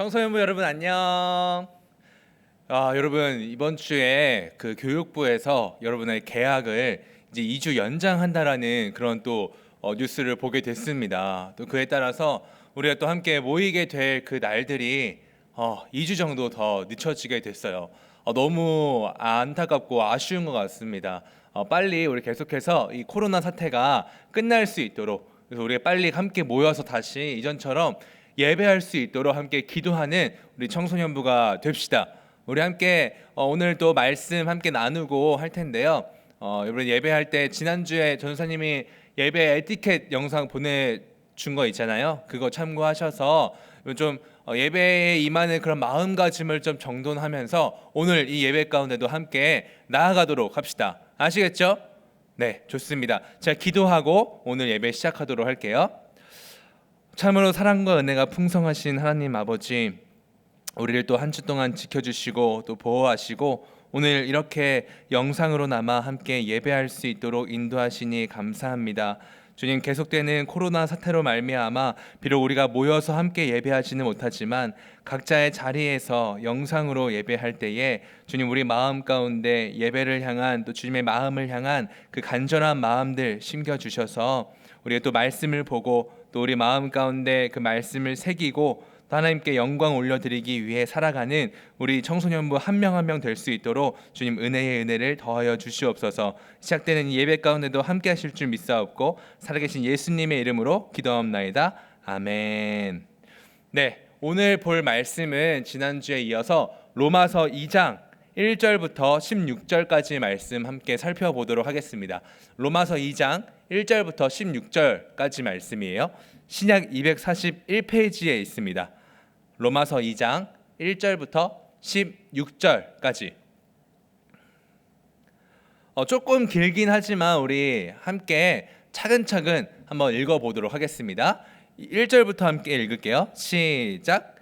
청소년부 여러분 안녕. 여러분 이번 주에 그 교육부에서 여러분의 개학을 이제 2주 연장한다라는 그런 또 뉴스를 보게 됐습니다. 또 그에 따라서 우리가 또 함께 모이게 될 그 날들이 2주 정도 더 늦춰지게 됐어요. 너무 안타깝고 아쉬운 것 같습니다. 빨리 우리 계속해서 이 코로나 사태가 끝날 수 있도록, 그래서 우리가 빨리 함께 모여서 다시 이전처럼 예배할 수 있도록 함께 기도하는 우리 청소년부가 됩시다. 우리 함께 오늘 또 말씀 함께 나누고 할 텐데요. 여러분 예배할 때 지난주에 전도사님이 예배 에티켓 영상 보내준 거 있잖아요. 그거 참고하셔서 좀 예배에 임하는 그런 마음가짐을 좀 정돈하면서 오늘 이 예배 가운데도 함께 나아가도록 합시다. 아시겠죠? 네, 좋습니다. 제가 기도하고 오늘 예배 시작하도록 할게요. 참으로 사랑과 은혜가 풍성하신 하나님 아버지, 우리를 또 한 주 동안 지켜주시고 또 보호하시고 오늘 이렇게 영상으로나마 함께 예배할 수 있도록 인도하시니 감사합니다. 주님, 계속되는 코로나 사태로 말미암아 비록 우리가 모여서 함께 예배하지는 못하지만 각자의 자리에서 영상으로 예배할 때에 주님, 우리 마음 가운데 예배를 향한 또 주님의 마음을 향한 그 간절한 마음들 심겨주셔서 우리가 또 말씀을 보고 또 우리 마음 가운데 그 말씀을 새기고 또 하나님께 영광 올려드리기 위해 살아가는 우리 청소년부 한 명 한 명 될 수 있도록 주님 은혜의 은혜를 더하여 주시옵소서. 시작되는 예배 가운데도 함께 하실 줄 믿사옵고 살아계신 예수님의 이름으로 기도하옵나이다. 아멘. 네, 오늘 볼 말씀은 지난주에 이어서 로마서 2장 1절부터 16절까지 말씀 함께 살펴보도록 하겠습니다. 로마서 2장 1절부터 16절까지 말씀이에요. 신약 241페이지에 있습니다. 로마서 2장 1절부터 16절까지. 조금 길긴 하지만 우리 함께 차근차근 한번 읽어보도록 하겠습니다. 1절부터 함께 읽을게요. 시작.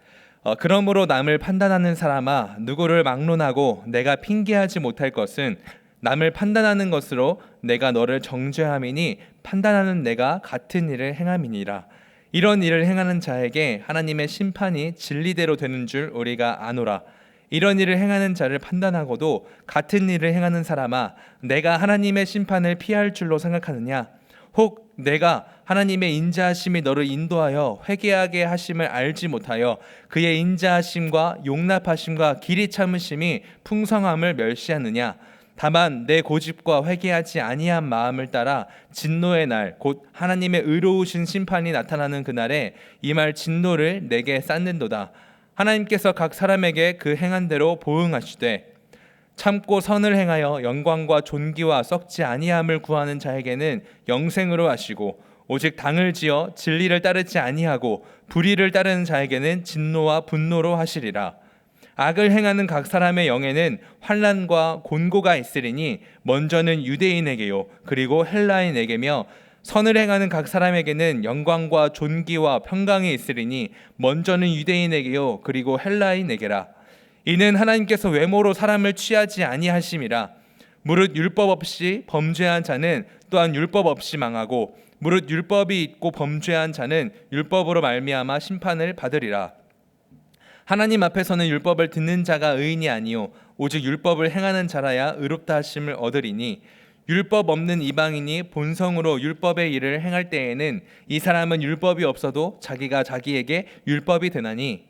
그러므로 남을 판단하는 사람아, 누구를 막론하고 내가 핑계하지 못할 것은 남을 판단하는 것으로 내가 너를 정죄함이니 판단하는 내가 같은 일을 행함이니라. 이런 일을 행하는 자에게 하나님의 심판이 진리대로 되는 줄 우리가 아노라. 이런 일을 행하는 자를 판단하고도 같은 일을 행하는 사람아, 내가 하나님의 심판을 피할 줄로 생각하느냐? 혹 내가 하나님의 인자하심이 너를 인도하여 회개하게 하심을 알지 못하여 그의 인자하심과 용납하심과 길이 참으심이 풍성함을 멸시하느냐? 다만 내 고집과 회개하지 아니한 마음을 따라 진노의 날 곧 하나님의 의로우신 심판이 나타나는 그날에 이 말 진노를 내게 쌓는도다. 하나님께서 각 사람에게 그 행한 대로 보응하시되 참고 선을 행하여 영광과 존귀와 썩지 아니함을 구하는 자에게는 영생으로 하시고 오직 당을 지어 진리를 따르지 아니하고 불의를 따르는 자에게는 진노와 분노로 하시리라. 악을 행하는 각 사람의 영에는 환난과 곤고가 있으리니 먼저는 유대인에게요 그리고 헬라인에게며 선을 행하는 각 사람에게는 영광과 존귀와 평강이 있으리니 먼저는 유대인에게요 그리고 헬라인에게라. 이는 하나님께서 외모로 사람을 취하지 아니하심이라. 무릇 율법 없이 범죄한 자는 또한 율법 없이 망하고 무릇 율법이 있고 범죄한 자는 율법으로 말미암아 심판을 받으리라. 하나님 앞에서는 율법을 듣는 자가 의인이 아니요 오직 율법을 행하는 자라야 의롭다 하심을 얻으리니 율법 없는 이방인이 본성으로 율법의 일을 행할 때에는 이 사람은 율법이 없어도 자기가 자기에게 율법이 되나니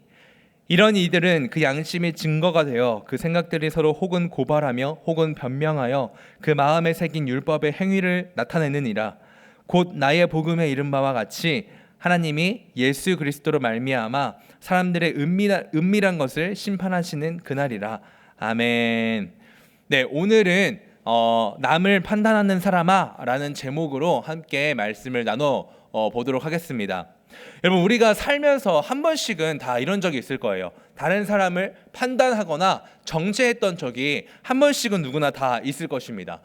이런 이들은 그 양심이 증거가 되어 그 생각들이 서로 혹은 고발하며 혹은 변명하여 그 마음에 새긴 율법의 행위를 나타내느니라. 곧 나의 복음에 이른 바와 같이 하나님이 예수 그리스도로 말미암아 사람들의 은밀한 것을 심판하시는 그날이라. 아멘. 네, 오늘은 남을 판단하는 사람아 라는 제목으로 함께 말씀을 나눠 보도록 하겠습니다. 여러분, 우리가 살면서 한 번씩은 다 이런 적이 있을 거예요. 다른 사람을 판단하거나 정죄했던 적이 한 번씩은 누구나 다 있을 것입니다.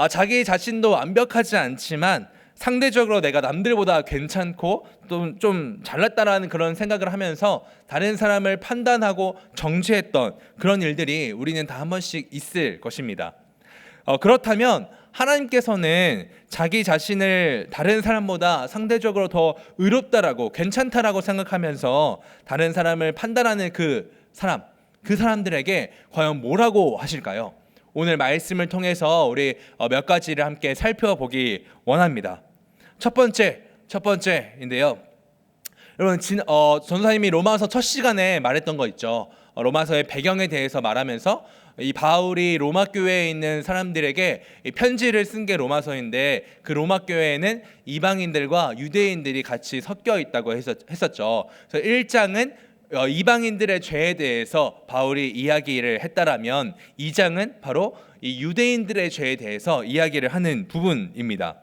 자기 자신도 완벽하지 않지만 상대적으로 내가 남들보다 괜찮고 또 좀 잘났다라는 그런 생각을 하면서 다른 사람을 판단하고 정죄했던 그런 일들이 우리는 다 한 번씩 있을 것입니다. 그렇다면 하나님께서는 자기 자신을 다른 사람보다 상대적으로 더 의롭다라고 괜찮다라고 생각하면서 다른 사람을 판단하는 그 사람들에게 과연 뭐라고 하실까요? 오늘 말씀을 통해서 우리 몇 가지를 함께 살펴보기 원합니다. 첫 번째인데요. 여러분 전도사님이 로마서 첫 시간에 말했던 거 있죠. 로마서의 배경에 대해서 말하면서 이 바울이 로마 교회에 있는 사람들에게 편지를 쓴 게 로마서인데 그 로마 교회에는 이방인들과 유대인들이 같이 섞여 있다고 했었죠. 그래서 1장은 이방인들의 죄에 대해서 바울이 이야기를 했다라면 2장은 바로 이 유대인들의 죄에 대해서 이야기를 하는 부분입니다.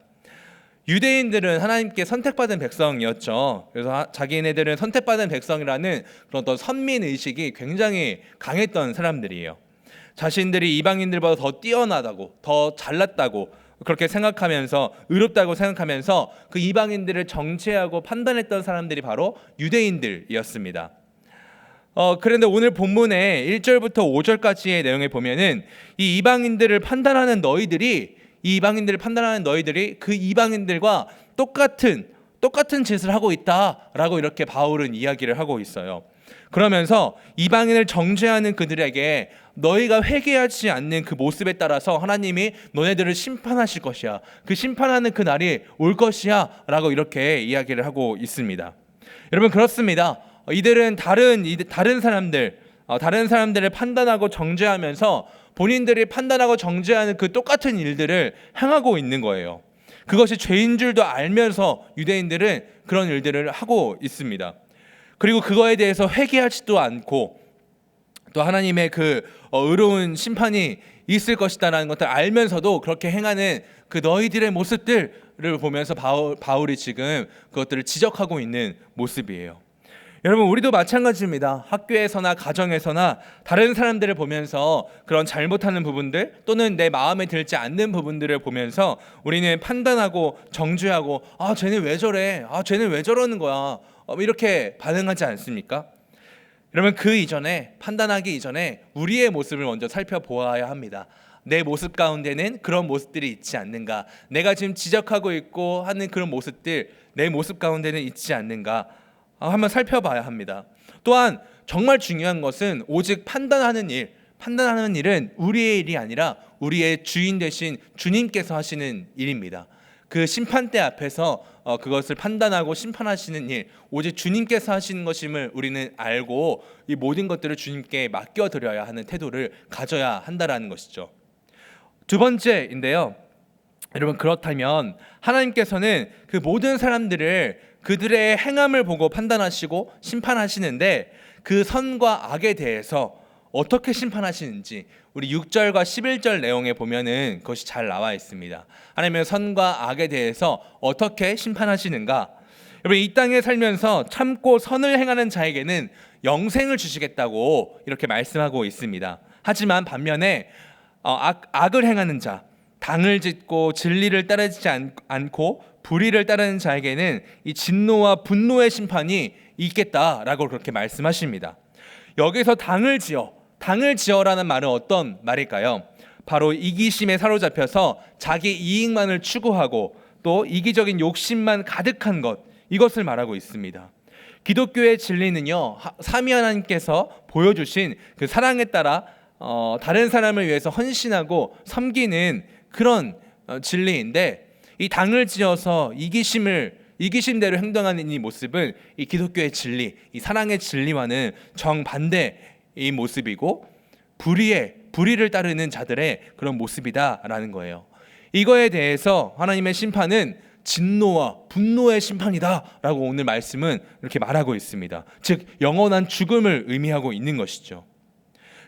유대인들은 하나님께 선택받은 백성이었죠. 그래서 자기네들은 선택받은 백성이라는 그런 어떤 선민 의식이 굉장히 강했던 사람들이에요. 자신들이 이방인들보다 더 뛰어나다고, 더 잘났다고 그렇게 생각하면서, 의롭다고 생각하면서 그 이방인들을 정죄하고 판단했던 사람들이 바로 유대인들이었습니다. 그런데 오늘 본문의 1절부터 5절까지의 내용에 보면은 이 이방인들을 판단하는 너희들이 그 이방인들과 똑같은 짓을 하고 있다라고 이렇게 바울은 이야기를 하고 있어요. 그러면서 이방인을 정죄하는 그들에게 너희가 회개하지 않는 그 모습에 따라서 하나님이 너네들을 심판하실 것이야. 그 심판하는 그 날이 올 것이야 라고 이렇게 이야기를 하고 있습니다. 여러분, 그렇습니다. 이들은 다른 사람들을 판단하고 정죄하면서 본인들이 판단하고 정죄하는 그 똑같은 일들을 행하고 있는 거예요. 그것이 죄인 줄도 알면서 유대인들은 그런 일들을 하고 있습니다. 그리고 그거에 대해서 회개하지도 않고 또 하나님의 그 의로운 심판이 있을 것이다라는 것을 알면서도 그렇게 행하는 그 너희들의 모습들을 보면서 바울이 지금 그것들을 지적하고 있는 모습이에요. 여러분, 우리도 마찬가지입니다. 학교에서나 가정에서나 다른 사람들을 보면서 그런 잘못하는 부분들 또는 내 마음에 들지 않는 부분들을 보면서 우리는 판단하고 정죄하고 쟤는 왜 저래? 쟤는 왜 저러는 거야? 이렇게 반응하지 않습니까? 여러분, 판단하기 이전에 우리의 모습을 먼저 살펴보아야 합니다. 내 모습 가운데는 그런 모습들이 있지 않는가? 내가 지금 지적하고 있고 하는 그런 모습들, 내 모습 가운데는 있지 않는가? 한번 살펴봐야 합니다. 또한 정말 중요한 것은 오직 판단하는 일은 우리의 일이 아니라 우리의 주인 되신 주님께서 하시는 일입니다. 그 심판대 앞에서 그것을 판단하고 심판하시는 일, 오직 주님께서 하시는 것임을 우리는 알고 이 모든 것들을 주님께 맡겨드려야 하는 태도를 가져야 한다라는 것이죠. 두 번째인데요. 여러분, 그렇다면 하나님께서는 그 모든 사람들을 그들의 행함을 보고 판단하시고 심판하시는데 그 선과 악에 대해서 어떻게 심판하시는지 우리 6절과 11절 내용에 보면은 그것이 잘 나와 있습니다. 하나님의 선과 악에 대해서 어떻게 심판하시는가? 여러분, 이 땅에 살면서 참고 선을 행하는 자에게는 영생을 주시겠다고 이렇게 말씀하고 있습니다. 하지만 반면에 악을 행하는 자, 당을 짓고 진리를 따르지 않고 불의를 따르는 자에게는 이 진노와 분노의 심판이 있겠다라고 그렇게 말씀하십니다. 여기서 당을 지어라는 말은 어떤 말일까요? 바로 이기심에 사로잡혀서 자기 이익만을 추구하고 또 이기적인 욕심만 가득한 것, 이것을 말하고 있습니다. 기독교의 진리는요, 삼위 하나님께서 보여주신 그 사랑에 따라 다른 사람을 위해서 헌신하고 섬기는 그런 진리인데, 이 당을 지어서 이기심대로 행동하는 이 모습은 이 기독교의 진리, 이 사랑의 진리와는 정반대의 모습이고 불의를 따르는 자들의 그런 모습이다라는 거예요. 이거에 대해서 하나님의 심판은 진노와 분노의 심판이다라고 오늘 말씀은 이렇게 말하고 있습니다. 즉 영원한 죽음을 의미하고 있는 것이죠.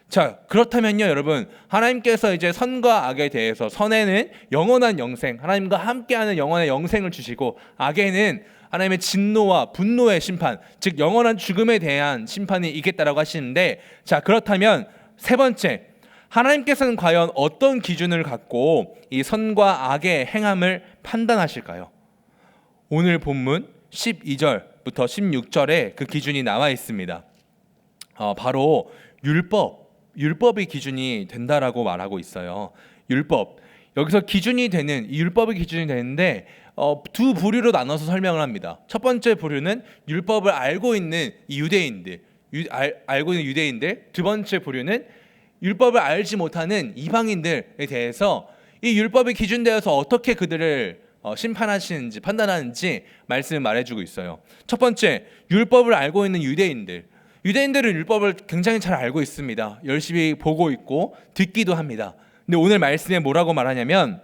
자, 그렇다면요, 여러분, 하나님께서 이제 선과 악에 대해서 선에는 영원한 영생, 하나님과 함께하는 영원한 영생을 주시고 악에는 하나님의 진노와 분노의 심판, 즉 영원한 죽음에 대한 심판이 있겠다라고 하시는데, 자, 그렇다면 세 번째, 하나님께서는 과연 어떤 기준을 갖고 이 선과 악의 행함을 판단하실까요? 오늘 본문 12절부터 16절에 그 기준이 나와 있습니다. 율법이 기준이 된다라고 말하고 있어요. 율법. 여기서 기준이 되는 이 율법의 기준이 되는데 두 부류로 나눠서 설명을 합니다. 첫 번째 부류는 율법을 알고 있는 이 유대인들, 알고 있는 유대인들. 두 번째 부류는 율법을 알지 못하는 이방인들에 대해서 이 율법이 기준되어서 어떻게 그들을 심판하시는지 판단하는지 말씀을 말해주고 있어요. 첫 번째, 율법을 알고 있는 유대인들. 유대인들은 율법을 굉장히 잘 알고 있습니다. 열심히 보고 있고 듣기도 합니다. 근데 오늘 말씀에 뭐라고 말하냐면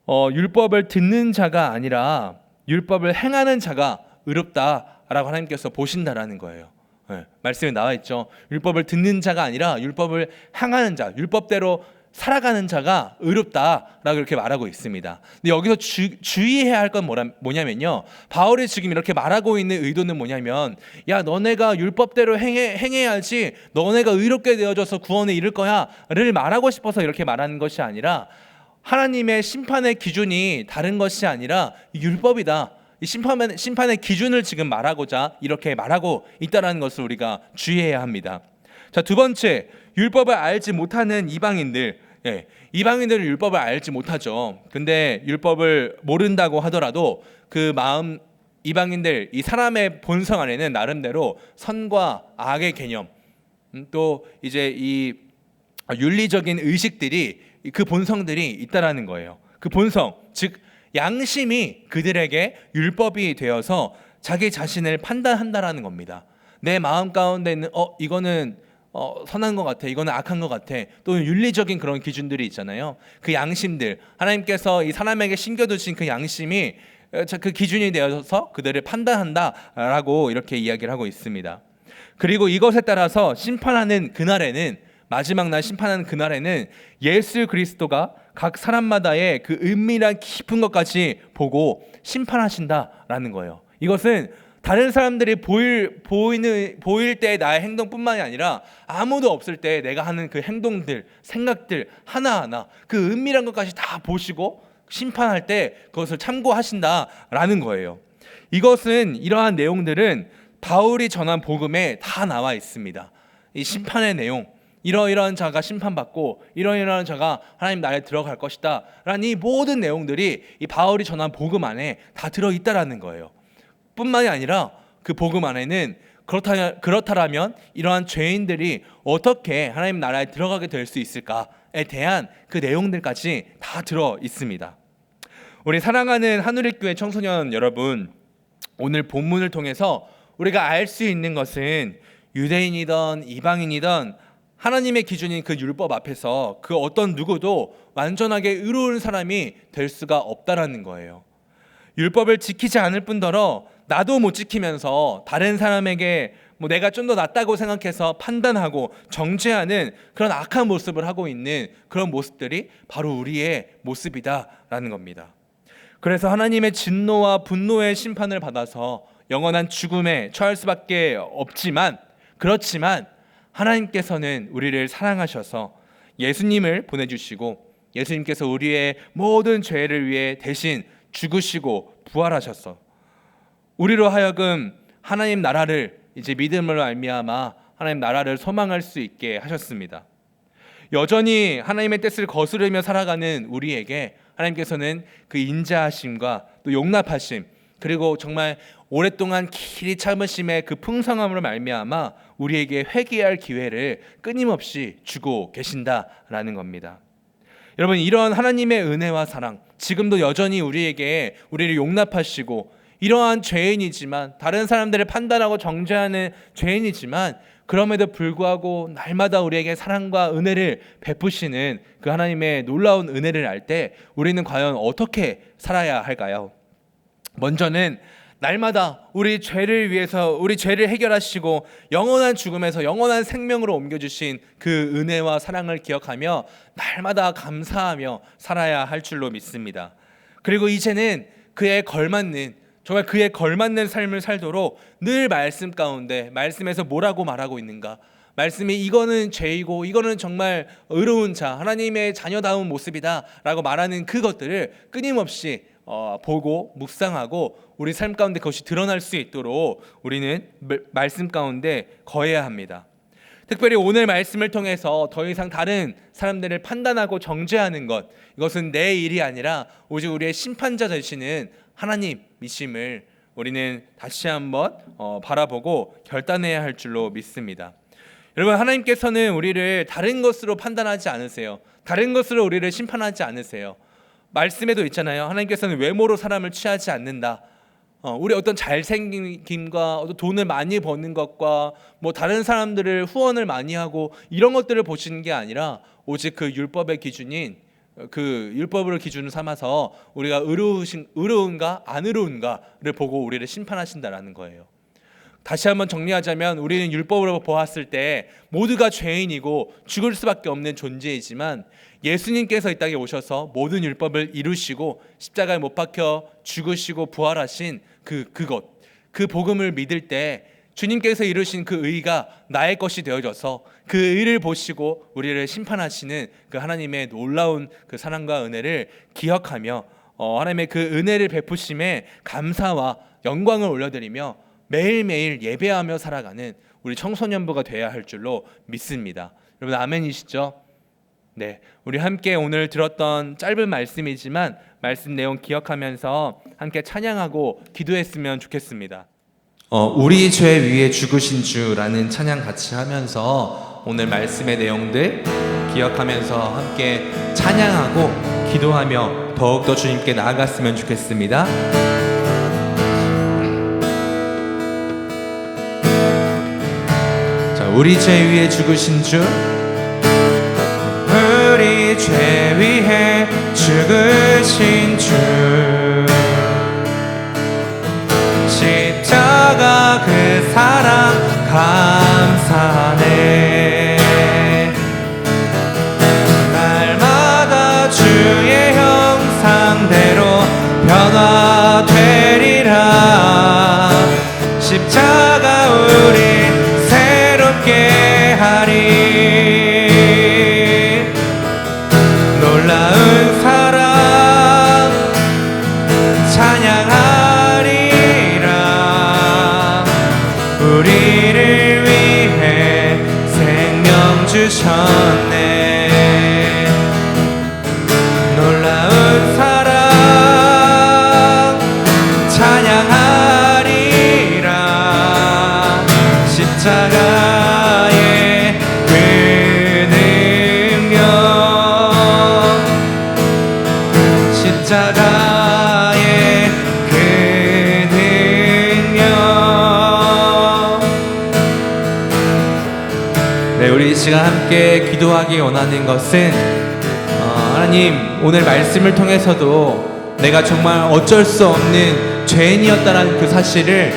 율법을 듣는 자가 아니라 율법을 행하는 자가 의롭다라고 하나님께서 보신다라는 거예요. 네, 말씀에 나와 있죠. 율법을 듣는 자가 아니라 율법을 행하는 자, 율법대로 살아가는 자가 의롭다라고 이렇게 말하고 있습니다. 근데 여기서 주의해야 할 건 뭐냐면요. 바울이 지금 이렇게 말하고 있는 의도는 뭐냐면, 야, 너네가 율법대로 행해야지 너네가 의롭게 되어져서 구원에 이를 거야를 말하고 싶어서 이렇게 말하는 것이 아니라, 하나님의 심판의 기준이 다른 것이 아니라 율법이다. 이 심판의 기준을 지금 말하고자 이렇게 말하고 있다는 것을 우리가 주의해야 합니다. 자, 두 번째, 율법을 알지 못하는 이방인들. 이방인들은 율법을 알지 못하죠. 근데 율법을 모른다고 하더라도 그 마음, 이방인들, 이 사람의 본성 안에는 나름대로 선과 악의 개념, 또 이제 이 윤리적인 의식들이, 그 본성들이 있다라는 거예요. 그 본성, 즉 양심이 그들에게 율법이 되어서 자기 자신을 판단한다라는 겁니다. 내 마음 가운데 있는 이거는 선한 것 같아, 이거는 악한 것 같아, 또는 윤리적인 그런 기준들이 있잖아요. 그 양심들, 하나님께서 이 사람에게 심겨두신 그 양심이 그 기준이 되어서 그들을 판단한다라고 이렇게 이야기를 하고 있습니다. 그리고 이것에 따라서 심판하는 그날에는, 마지막 날 심판하는 그날에는 예수 그리스도가 각 사람마다의 그 은밀한 깊은 것까지 보고 심판하신다라는 거예요. 이것은 다른 사람들이 보일 때 나의 행동뿐만이 아니라 아무도 없을 때 내가 하는 그 행동들, 생각들 하나하나 그 은밀한 것까지 다 보시고 심판할 때 그것을 참고하신다라는 거예요. 이러한 내용들은 바울이 전한 복음에 다 나와 있습니다. 이 심판의 내용, 이러이러한 자가 심판받고 이러이러한 자가 하나님 나라에 들어갈 것이다 라는 이 모든 내용들이 이 바울이 전한 복음 안에 다 들어있다라는 거예요. 뿐만이 아니라 그 복음 안에는 그렇다면 이러한 죄인들이 어떻게 하나님 나라에 들어가게 될 수 있을까에 대한 그 내용들까지 다 들어 있습니다. 우리 사랑하는 하늘일교회 청소년 여러분, 오늘 본문을 통해서 우리가 알 수 있는 것은 유대인이든 이방인이든 하나님의 기준인 그 율법 앞에서 그 어떤 누구도 완전하게 의로운 사람이 될 수가 없다라는 거예요. 율법을 지키지 않을 뿐더러 나도 못 지키면서 다른 사람에게 내가 좀 더 낫다고 생각해서 판단하고 정죄하는 그런 악한 모습을 하고 있는 그런 모습들이 바로 우리의 모습이다라는 겁니다. 그래서 하나님의 진노와 분노의 심판을 받아서 영원한 죽음에 처할 수밖에 없지만, 그렇지만 하나님께서는 우리를 사랑하셔서 예수님을 보내주시고 예수님께서 우리의 모든 죄를 위해 대신 죽으시고 부활하셔서 우리로 하여금 하나님 나라를 이제 믿음으로 말미암아 하나님 나라를 소망할 수 있게 하셨습니다. 여전히 하나님의 뜻을 거스르며 살아가는 우리에게 하나님께서는 그 인자하심과 또 용납하심, 그리고 정말 오랫동안 길이 참으심의 그 풍성함으로 말미암아 우리에게 회개할 기회를 끊임없이 주고 계신다라는 겁니다. 여러분, 이런 하나님의 은혜와 사랑, 지금도 여전히 우리를 용납하시고, 이러한 죄인이지만, 다른 사람들을 판단하고 정죄하는 죄인이지만, 그럼에도 불구하고 날마다 우리에게 사랑과 은혜를 베푸시는 그 하나님의 놀라운 은혜를 알 때 우리는 과연 어떻게 살아야 할까요? 먼저는 날마다 우리 죄를 위해서 우리 죄를 해결하시고 영원한 죽음에서 영원한 생명으로 옮겨주신 그 은혜와 사랑을 기억하며 날마다 감사하며 살아야 할 줄로 믿습니다. 그리고 이제는 정말 그에 걸맞는 삶을 살도록 늘 말씀 가운데, 말씀에서 뭐라고 말하고 있는가, 말씀이 이거는 죄이고 이거는 정말 의로운 자, 하나님의 자녀다운 모습이다 라고 말하는 그것들을 끊임없이 보고 묵상하고 우리 삶 가운데 그것이 드러날 수 있도록 우리는 말씀 가운데 거해야 합니다. 특별히 오늘 말씀을 통해서 더 이상 다른 사람들을 판단하고 정죄하는 것, 이것은 내 일이 아니라 오직 우리의 심판자 되시는 하나님이심을 우리는 다시 한번 바라보고 결단해야 할 줄로 믿습니다. 여러분, 하나님께서는 우리를 다른 것으로 판단하지 않으세요. 다른 것으로 우리를 심판하지 않으세요. 말씀에도 있잖아요. 하나님께서는 외모로 사람을 취하지 않는다. 우리 어떤 잘생김과 어떤 돈을 많이 버는 것과 뭐 다른 사람들을 후원을 많이 하고 이런 것들을 보시는 게 아니라 오직 그 율법의 기준인 그 율법을 기준으로 삼아서 우리가 의로운가 안 의로운가를 보고 우리를 심판하신다라는 거예요. 다시 한번 정리하자면 우리는 율법으로 보았을 때 모두가 죄인이고 죽을 수밖에 없는 존재이지만 예수님께서 이 땅에 오셔서 모든 율법을 이루시고 십자가에 못 박혀 죽으시고 부활하신 그 복음을 믿을 때 주님께서 이루신 그 의가 나의 것이 되어져서 그 의를 보시고 우리를 심판하시는 그 하나님의 놀라운 그 사랑과 은혜를 기억하며 하나님의 그 은혜를 베푸심에 감사와 영광을 올려드리며 매일매일 예배하며 살아가는 우리 청소년부가 되어야 할 줄로 믿습니다. 여러분, 아멘이시죠? 네, 우리 함께 오늘 들었던 짧은 말씀이지만 말씀 내용 기억하면서 함께 찬양하고 기도했으면 좋겠습니다. 우리 죄 위에 죽으신 주라는 찬양 같이 하면서 오늘 말씀의 내용들 기억하면서 함께 찬양하고 기도하며 더욱더 주님께 나아갔으면 좋겠습니다. 자, 우리 죄 위에 죽으신 주, 우리 죄 위에 죽으신 주, 십자가 그 사랑 감사하네. 날마다 주의 형상대로 변화되리라. 십자가 우리 새롭게 하리. 놀라운 사랑 찬양하리라. 우리를 위해 생명 주셨네. 놀라운 사랑 찬양하리라. 십자가의 그 능력, 십자가의 그 능력. 네, 우리 이 시간 함께 기도하기 원하는 것은 하나님, 오늘 말씀을 통해서도 내가 정말 어쩔 수 없는 죄인이었다라는 그 사실을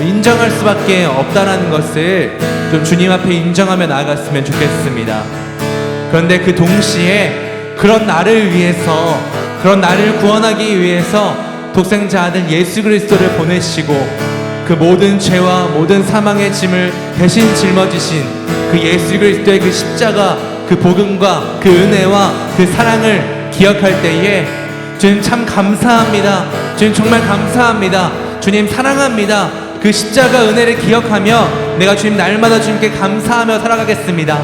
인정할 수밖에 없다라는 것을 좀 주님 앞에 인정하며 나아갔으면 좋겠습니다. 그런데 그 동시에 그런 나를 위해서, 그런 나를 구원하기 위해서 독생자 아들 예수 그리스도를 보내시고 그 모든 죄와 모든 사망의 짐을 대신 짊어지신 그 예수 그리스도의 그 십자가, 그 복음과 그 은혜와 그 사랑을 기억할 때에 주님 참 감사합니다. 주님 정말 감사합니다. 주님 사랑합니다. 그 십자가 은혜를 기억하며 내가 주님 날마다 주님께 감사하며 살아가겠습니다.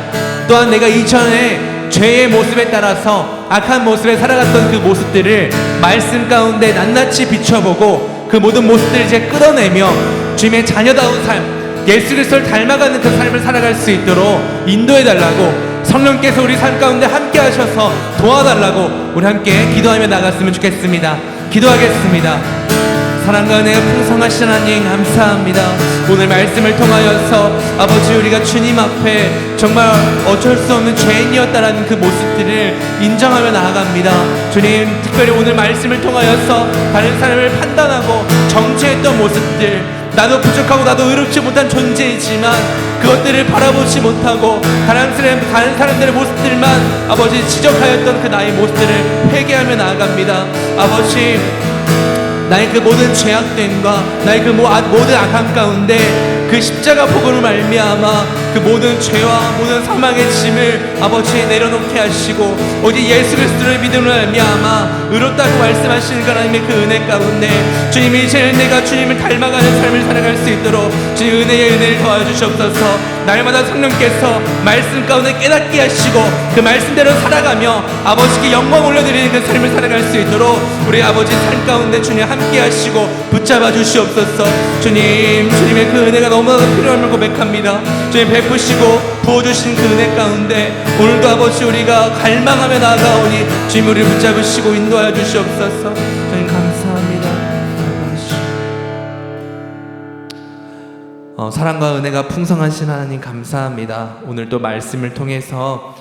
또한 내가 이전에 죄의 모습에 따라서 악한 모습에 살아갔던 그 모습들을 말씀 가운데 낱낱이 비춰보고 그 모든 모습들을 이제 끌어내며 주님의 자녀다운 삶, 예수 그리스도를 닮아가는 그 삶을 살아갈 수 있도록 인도해달라고, 성령께서 우리 삶 가운데 함께 하셔서 도와달라고 우리 함께 기도하며 나갔으면 좋겠습니다. 기도하겠습니다. 사랑과 은혜가 풍성하신 하나님 감사합니다. 오늘 말씀을 통하여서 아버지, 우리가 주님 앞에 정말 어쩔 수 없는 죄인이었다라는 그 모습들을 인정하며 나아갑니다. 주님, 특별히 오늘 말씀을 통하여서 다른 사람을 판단하고 정죄했던 모습들, 나도 부족하고 나도 의롭지 못한 존재이지만 그것들을 바라보지 못하고 다른 사람들의 모습들만 아버지 지적하였던 그 나의 모습들을 회개하며 나아갑니다. 아버지, 나의 그 모든 죄악됨과 나의 그 모든 악함 가운데 그 십자가 복음으로 말미암아 그 모든 죄와 모든 사망의 짐을 아버지 내려놓게 하시고 오직 예수 그리스도를 믿음으로 말미암아 의롭다고 말씀하시는 그 하나님의 그 은혜 가운데 주님, 이제는 내가 주님을 닮아가는 삶을 살아갈 수 있도록 주님 은혜의 은혜를 더하여 주시옵소서. 날마다 성령께서 말씀 가운데 깨닫게 하시고 그 말씀대로 살아가며 아버지께 영광 올려드리는 그 삶을 살아갈 수 있도록 우리 아버지 삶 가운데 주님 함께 하시고 붙잡아 주시옵소서. 주님의 그 은혜가 너무나도 필요함을 고백합니다. 주님 베푸시고 부어주신 그 은혜 가운데 오늘도 아버지 우리가 갈망하며 나아가오니 주님 우리를 붙잡으시고 인도하여 주시옵소서. 주님 감사합니다. 사랑과 은혜가 풍성하신 하나님 감사합니다. 오늘 또 말씀을 통해서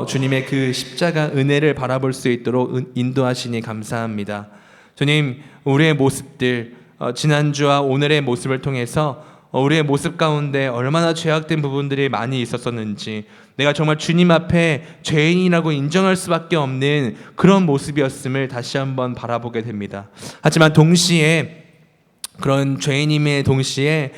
주님의 그 십자가 은혜를 바라볼 수 있도록 인도하시니 감사합니다. 주님, 우리의 모습들 지난주와 오늘의 모습을 통해서 우리의 모습 가운데 얼마나 죄악된 부분들이 많이 있었었는지, 내가 정말 주님 앞에 죄인이라고 인정할 수밖에 없는 그런 모습이었음을 다시 한번 바라보게 됩니다. 하지만 동시에 그런 죄인임의 동시에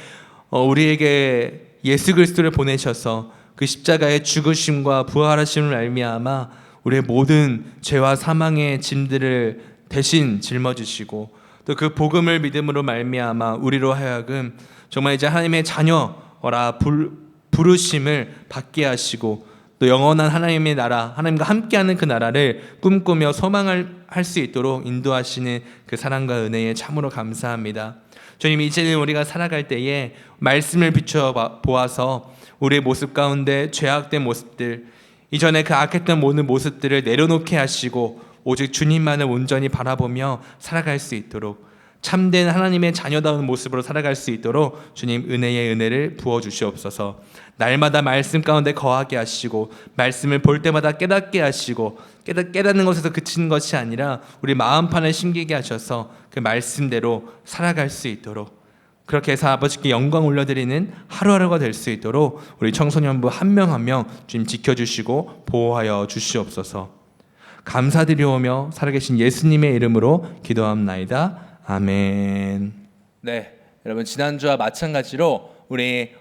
우리에게 예수 그리스도를 보내셔서 그 십자가의 죽으심과 부활하심을 말미암아 우리의 모든 죄와 사망의 짐들을 대신 짊어지시고 또 그 복음을 믿음으로 말미암아 우리로 하여금 정말 이제 하나님의 자녀라 부르심을 받게 하시고 또 영원한 하나님의 나라, 하나님과 함께하는 그 나라를 꿈꾸며 소망을 할 수 있도록 인도하시는 그 사랑과 은혜에 참으로 감사합니다. 주님, 이제는 우리가 살아갈 때에 말씀을 비춰 보아서 우리의 모습 가운데 죄악된 모습들, 이전에 그 악했던 모든 모습들을 내려놓게 하시고 오직 주님만을 온전히 바라보며 살아갈 수 있도록, 참된 하나님의 자녀다운 모습으로 살아갈 수 있도록 주님 은혜의 은혜를 부어주시옵소서. 날마다 말씀 가운데 거하게 하시고 말씀을 볼 때마다 깨닫게 하시고 깨닫는 것에서 그치는 것이 아니라 우리 마음판을 심기게 하셔서 그 말씀대로 살아갈 수 있도록, 그렇게 해서 아버지께 영광 올려드리는 하루하루가 될 수 있도록 우리 청소년부 한 명 한 명 주님 지켜주시고 보호하여 주시옵소서. 감사드리오며 살아계신 예수님의 이름으로 기도합나이다. 아멘. 네, 여러분 지난주와 마찬가지로 우리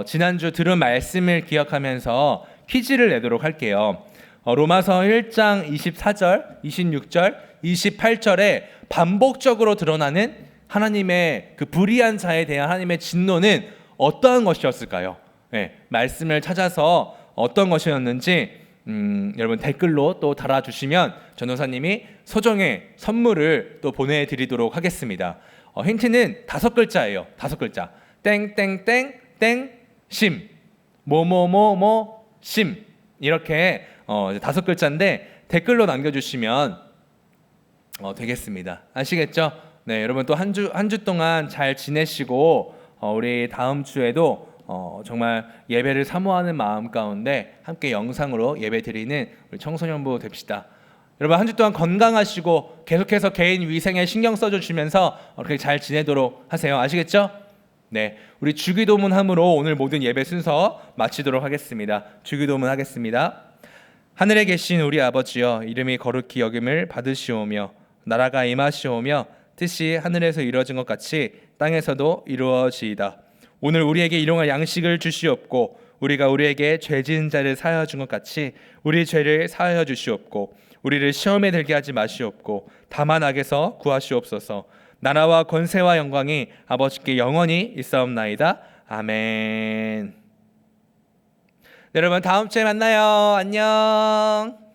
지난주 들은 말씀을 기억하면서 퀴즈를 내도록 할게요. 로마서 1장 24절, 26절, 28절에 반복적으로 드러나는 하나님의 그 불의한 자에 대한 하나님의 진노는 어떠한 것이었을까요? 네, 말씀을 찾아서 어떤 것이었는지 여러분 댓글로 또 달아주시면 전도사님이 소정의 선물을 또 보내드리도록 하겠습니다. 힌트는 5글자예요. 5글자. 땡땡땡 땡심 뭐뭐뭐뭐 심, 이렇게 5글자인데 댓글로 남겨주시면 되겠습니다. 아시겠죠? 네, 여러분 또 한 주 동안 잘 지내시고 우리 다음 주에도 정말 예배를 사모하는 마음 가운데 함께 영상으로 예배 드리는 우리 청소년부 됩시다. 여러분 한 주 동안 건강하시고 계속해서 개인 위생에 신경 써주시면서 그렇게 잘 지내도록 하세요. 아시겠죠? 네, 우리 주기도문 함으로 오늘 모든 예배 순서 마치도록 하겠습니다. 주기도문 하겠습니다. 하늘에 계신 우리 아버지여, 이름이 거룩히 여김을 받으시오며 나라가 임하시오며 뜻이 하늘에서 이루어진 것 같이 땅에서도 이루어지이다. 오늘 우리에게 일용할 양식을 주시옵고 우리가 우리에게 죄 지은 자를 사하여 준 것 같이 우리 죄를 사하여 주시옵고 우리를 시험에 들게 하지 마시옵고 다만 악에서 구하시옵소서. 나라와 권세와 영광이 아버지께 영원히 있사옵나이다. 아멘. 네, 여러분 다음 주에 만나요. 안녕.